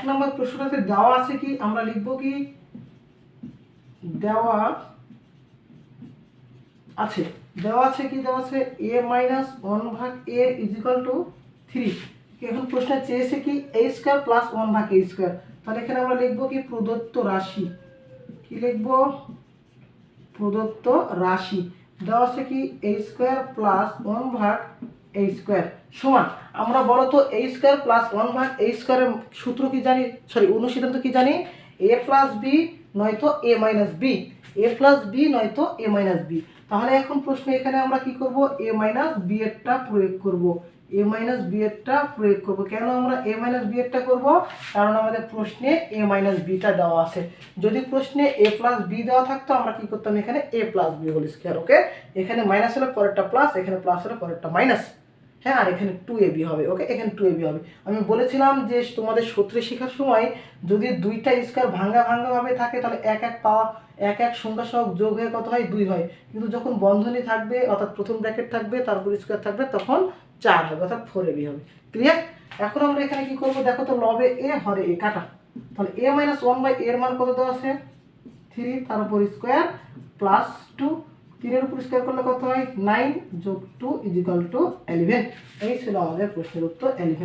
নম্বর প্রশ্নটাতে দেওয়া আছে কি, আমরা লিখব কি দেওয়া আছে, দেওয়া আছে কি, দেওয়া আছে a minus 1/a is equal to 3। এখন প্রশ্নে চেয়েছে কি a square plus 1/a square. তাহলে এখানে আমরা লিখব কি প্রদত্ত রাশি, কি লিখব প্রদত্ত রাশি দেওয়া আছে কি a square plus 1/a square সমান, আমরা বলো তো a স্কয়ার প্লাস 1/a স্কয়ারের সূত্র কি জানি, সরি অনুসিদ্ধান্ত কি জানি, a প্লাস বি নয়তো a minus B, a plus B নয়তো a মাইনাস বি। তাহলে এখন প্রশ্ন এখানে আমরা কি করব, a মাইনাস বি এরটা প্রয়োগ করব, a মাইনাস বি এরটা প্রয়োগ করব। কেন আমরা a মাইনাস বি এরটা করব, কারণ আমাদের প্রশ্নে a মাইনাস বিটা দেওয়া আছে। যদি প্রশ্নে a প্লাস বি দেওয়া থাকতো আমরা কি করতাম, এখানে a plus B whole square. Okay, এখানে মাইনাস হলে পরেরটা প্লাস, এখানে প্লাস হলে পরেরটা মাইনাস। হ্যাঁ, আর এখানে 2ab হবে। ওকে, এখানে 2ab হবে। আমি বলেছিলাম যে তোমাদের সূত্রে শেখার সময় যদি দুইটা স্কয়ার ভাঙা ভাবে থাকে তাহলে এক এক সংখ্যা সহ যোগ হয়ে কত হয়, 2 হয়। কিন্তু যখন বন্ধনী থাকবে অর্থাৎ প্রথম ব্র্যাকেট থাকবে তারপর স্কয়ার থাকবে তখন 4 হবে, অর্থাৎ 4ab হবে। ক্লিয়ার? এখন আমরা এখানে কি করব, দেখো তো লবে a হরে a কাটা। তাহলে a মাইনাস 1/a এর মান কত দেওয়া আছে, 3, তার উপর স্কয়ার প্লাস 2, 3 এর উপর স্কয়ার করলে কত হয়, 9 যোগ 2 ইজ ইকুয়াল টু 11। এই ছিল আমাদের প্রশ্নের উত্তর 11।